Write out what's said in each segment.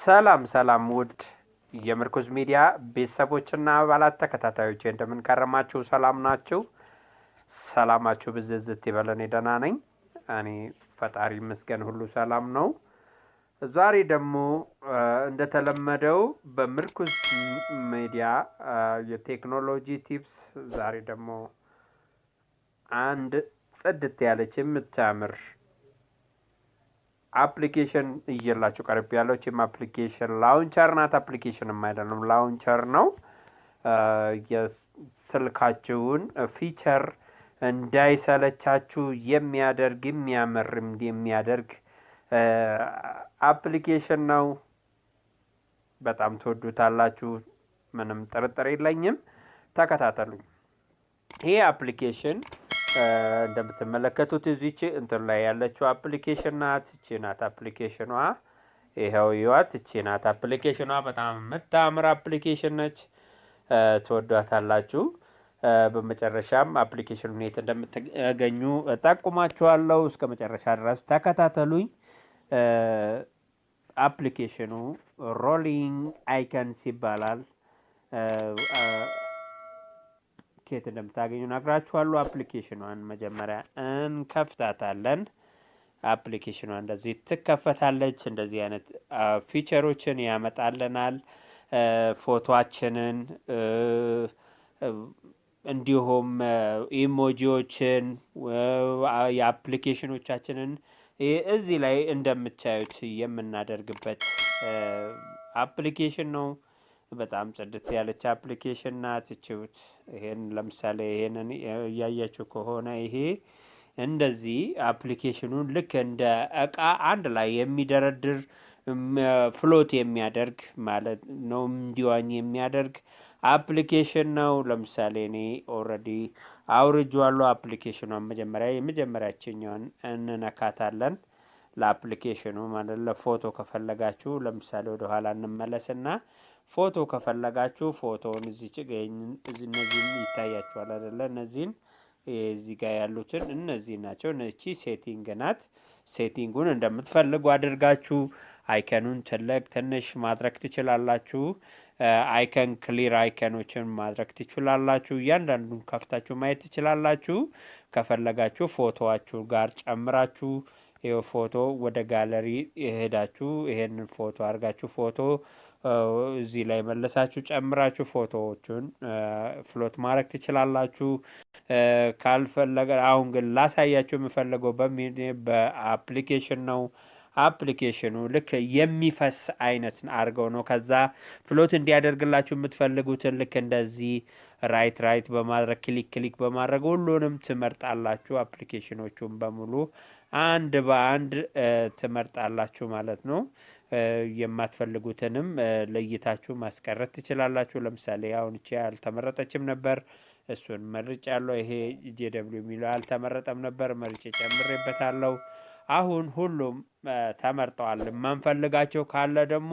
ሰላም ሰላም ውድ የምርኩዝ ሚዲያ ቤተሰቦችና አባላት ተከታታዮች እንደምን ከረማችሁ? ሰላም ናችሁ? ሰላማችሁ ብዝዝት ይበለን። ደህና ነኝ እኔ ፈጣሪ መስገን ሁሉ ሰላም ነው። ዛሬ ደግሞ እንደተለመደው በምርኩዝ ሚዲያ የቴክኖሎጂ ቲፕስ ዛሬ ደግሞ አንድ ጽድት ያለች የምታምር አፕሊኬሽን ይዤላችሁ ቀርብ ያለው አፕሊኬሽን ላውንቸር ናት። አፕሊኬሽን አይደለም ላውንቸር ነው። የስልካችሁን ፊቸር እንዳይሰለቻችሁ የሚያደርግ የሚያምር የሚያደርግ አፕሊኬሽን ነው። በጣም ተወዱታላችሁ፣ ምንም ጥርጥር የለኝም። ተከታተሉኝ። ይሄ አፕሊኬሽን እንደምትመለከቱት እዚች እንትን ላይ ያለችው አፕሊኬሽን ናት። እቺ ናት አፕሊኬሽኗ። ይሄው ይዋት እቺ ናት አፕሊኬሽኗ። በጣም የምታምር አፕሊኬሽን ነች። ተወዷታላችሁ። በመጨረሻም አፕሊኬሽኑን የት እንደምትገኙ ጠቁማችኋለሁ። እስከ መጨረሻ ድረስ ተከታተሉኝ። አፕሊኬሽኑ ሮሊንግ አይከንስ ይባላል። ከየት እንደምታገኙ ነግራችኋለሁ። አፕሊኬሽኗን መጀመሪያ እንከፍታታለን። አፕሊኬሽኗ እንደዚህ ትከፈታለች። እንደዚህ አይነት ፊቸሮችን ያመጣልናል። ፎቶአችንን እንዲሁም ኢሞጂዎችን የአፕሊኬሽኖቻችንን እዚህ ላይ እንደምታዩት የምናደርግበት አፕሊኬሽን ነው። በጣም ጽድት ያለች አፕሊኬሽን ናት። እቺውት ይሄን ለምሳሌ ይሄንን ያያችሁ ከሆነ ይሄ እንደዚህ አፕሊኬሽኑን ልክ እንደ እቃ አንድ ላይ የሚደረድር ፍሎት የሚያደርግ ማለት ነው፣ እንዲዋኝ የሚያደርግ አፕሊኬሽን ነው። ለምሳሌ እኔ ኦልሬዲ አውርጄዋለሁ አፕሊኬሽኑን። የመጀመሪያችኛውን እንነካታለን። ለአፕሊኬሽኑ ማለት ለፎቶ ከፈለጋችሁ ለምሳሌ ወደ ኋላ እንመለስና ፎቶ ከፈለጋችሁ ፎቶውን እነዚህን ይታያችኋል አይደለ? እነዚህን እዚህ ጋር ያሉትን እነዚህ ናቸው። እቺ ሴቲንግ ናት። ሴቲንጉን እንደምትፈልጉ አድርጋችሁ አይከኑን ትልቅ ትንሽ ማድረግ ትችላላችሁ። አይከን ክሊር አይከኖችን ማድረግ ትችላላችሁ። እያንዳንዱን ከፍታችሁ ማየት ትችላላችሁ። ከፈለጋችሁ ፎቶዋችሁ ጋር ጨምራችሁ ይሄው ፎቶ ወደ ጋለሪ ሄዳችሁ ይሄንን ፎቶ አድርጋችሁ ፎቶ እዚህ ላይ መለሳችሁ ጨምራችሁ ፎቶዎቹን ፍሎት ማድረግ ትችላላችሁ። ካልፈለገ አሁን ግን ላሳያችሁ የምፈልገው በአፕሊኬሽን ነው። አፕሊኬሽኑ ልክ የሚፈስ አይነት አድርገው ነው። ከዛ ፍሎት እንዲያደርግላችሁ የምትፈልጉትን ልክ እንደዚህ ራይት በማድረግ ክሊክ በማድረግ ሁሉንም ትመርጣላችሁ። አፕሊኬሽኖቹን በሙሉ አንድ በአንድ ትመርጣላችሁ ማለት ነው። የማትፈልጉትንም ለይታችሁ ማስቀረት ትችላላችሁ። ለምሳሌ አሁን እቺ አልተመረጠችም ነበር፣ እሱን መርጫለሁ። ይሄ ጄደብሊው የሚለው አልተመረጠም ነበር፣ መርጬ ጨምሬበታለሁ። አሁን ሁሉም ተመርጠዋል። የማንፈልጋቸው ካለ ደግሞ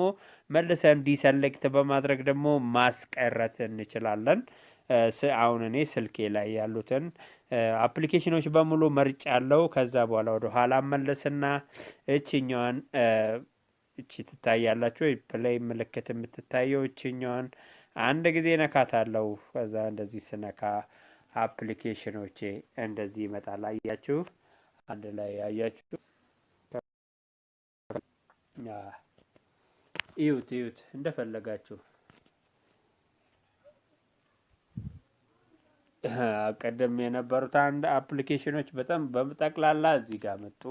መልሰን ዲሰሌክት በማድረግ ደግሞ ማስቀረት እንችላለን። አሁን እኔ ስልኬ ላይ ያሉትን አፕሊኬሽኖች በሙሉ መርጫለሁ። ከዛ በኋላ ወደ ኋላ መለስና እቺኛዋን እቺ ትታያላችሁ ፕሌይ ምልክት የምትታየው እቺኛዋን አንድ ጊዜ ነካታለሁ። ከዛ እንደዚህ ስነካ አፕሊኬሽኖቼ እንደዚህ ይመጣል። አያችሁ፣ አንድ ላይ አያችሁ። እዩት እንደፈለጋችሁ። ቀደም የነበሩት አንድ አፕሊኬሽኖች በጣም በጠቅላላ እዚህ ጋር መጡ።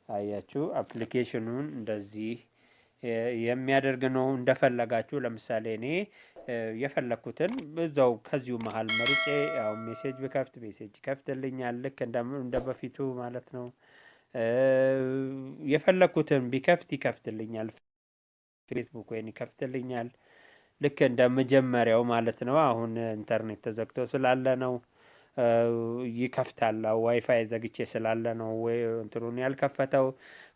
አያችሁ፣ አፕሊኬሽኑን እንደዚህ የሚያደርግ ነው። እንደፈለጋችሁ ለምሳሌ እኔ የፈለኩትን በዛው ከዚሁ መሃል መርጬ ያው ሜሴጅ ብከፍት ሜሴጅ ይከፍትልኛል፣ ልክ እንደ በፊቱ ማለት ነው። የፈለኩትን ቢከፍት ይከፍትልኛል። ፌስቡክ ወይን ይከፍትልኛል፣ ልክ እንደ መጀመሪያው ማለት ነው። አሁን ኢንተርኔት ተዘግቶ ስላለ ነው ይከፍታል። ዋይፋይ ዘግቼ ስላለ ነው ወይ እንትሩን ያልከፈተው።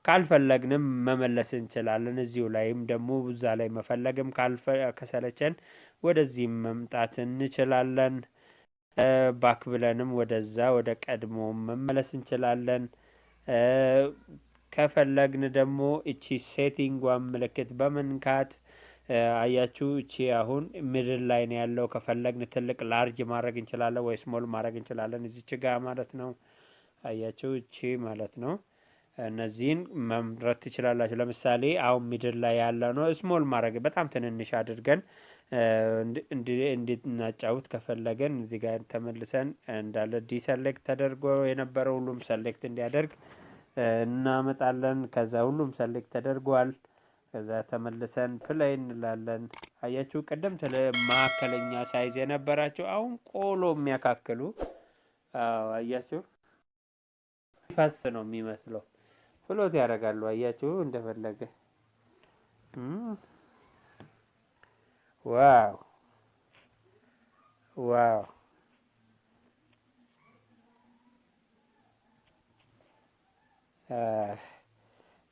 ካልፈለግንም መመለስ እንችላለን። እዚሁ ላይም ደግሞ እዛ ላይ መፈለግም ከሰለቸን ወደዚህ መምጣት እንችላለን። ባክ ብለንም ወደዛ ወደ ቀድሞ መመለስ እንችላለን። ከፈለግን ደግሞ እቺ ሴቲንጓን ምልክት በመንካት አያችሁ እቺ አሁን ሚድል ላይ ነው ያለው ከፈለግን ትልቅ ላርጅ ማድረግ እንችላለን ወይ ስሞል ማድረግ እንችላለን እዚች ጋር ማለት ነው አያችሁ እቺ ማለት ነው እነዚህን መምረጥ ትችላላችሁ ለምሳሌ አሁን ሚድል ላይ ያለ ነው ስሞል ማድረግ በጣም ትንንሽ አድርገን እንድናጫውት ከፈለገን እዚህ ጋር ተመልሰን እንዳለ ዲሰሌክት ተደርጎ የነበረው ሁሉም ሰሌክት እንዲያደርግ እናመጣለን ከዛ ሁሉም ሰሌክት ተደርጓል ከዛ ተመልሰን ፕሌይ እንላለን አያችሁ ቀደም ማከለኛ ሳይዝ የነበራቸው አሁን ቆሎ የሚያካክሉ አያችሁ ፋስ ነው የሚመስለው ፍሎት ያደርጋሉ አያችሁ እንደፈለገ ዋው ዋው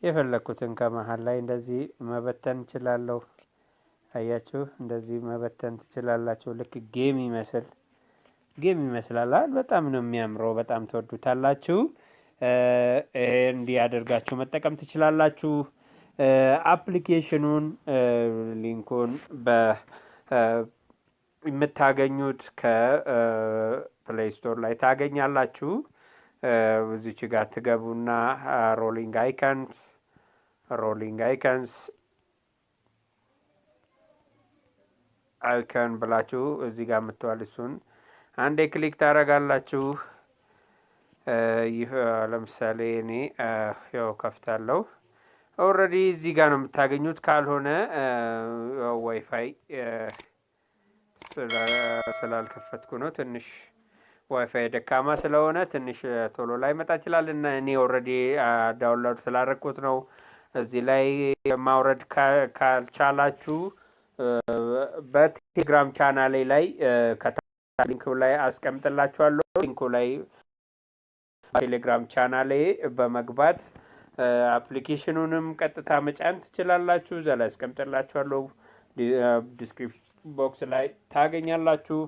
የፈለኩትን ከመሃል ላይ እንደዚህ መበተን እችላለሁ አያችሁ እንደዚህ መበተን ትችላላችሁ ልክ ጌም ይመስላል በጣም ነው የሚያምረው በጣም ተወዱታላችሁ እንዲህ አድርጋችሁ መጠቀም ትችላላችሁ አፕሊኬሽኑን ሊንኩን የምታገኙት ከፕሌይ ስቶር ላይ ታገኛላችሁ እዚች ጋር ትገቡና ሮሊንግ አይከን ብላችሁ እዚህ ጋር መጥቷል እሱን አንዴ ክሊክ ታረጋላችሁ ይሄ ለምሳሌ እኔ ያው ከፍታለሁ ኦሬዲ እዚህ ጋር ነው የምታገኙት ካልሆነ ዋይፋይ ስላልከፈትኩ ነው ትንሽ ዋይፋይ ደካማ ስለሆነ ትንሽ ቶሎ ላይ መጣ ይችላል እና እኔ ኦሬዲ ዳውንሎድ ስላደረኩት ነው እዚህ ላይ ማውረድ ካልቻላችሁ በቴሌግራም ቻናሌ ላይ ሊንኩ ላይ አስቀምጥላችኋለሁ ሊንኩ ላይ ቴሌግራም ቻናሌ በመግባት አፕሊኬሽኑንም ቀጥታ መጫን ትችላላችሁ እዛ ላይ አስቀምጥላችኋለሁ ዲስክሪፕሽን ቦክስ ላይ ታገኛላችሁ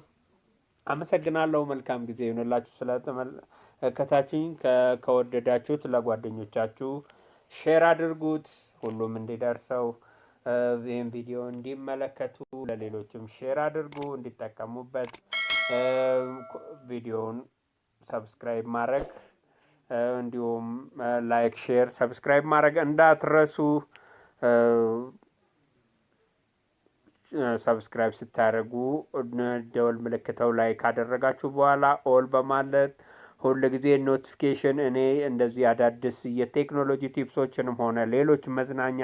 አመሰግናለሁ መልካም ጊዜ ይሁንላችሁ ስለተመለከታችሁኝ ከወደዳችሁት ለጓደኞቻችሁ ሼር አድርጉት ሁሉም እንዲደርሰው ይህን ቪዲዮ እንዲመለከቱ ለሌሎችም ሼር አድርጉ እንዲጠቀሙበት ቪዲዮውን ሰብስክራይብ ማድረግ እንዲሁም ላይክ ሼር ሰብስክራይብ ማድረግ እንዳትረሱ ሰብስክራይብ ስታደርጉ ደወል ምልክታው ላይ ካደረጋችሁ በኋላ ኦል በማለት ሁሉ ጊዜ ኖቲፊኬሽን እኔ እንደዚህ አዳዲስ የቴክኖሎጂ ቲፕሶችንም ሆነ ሌሎች መዝናኛ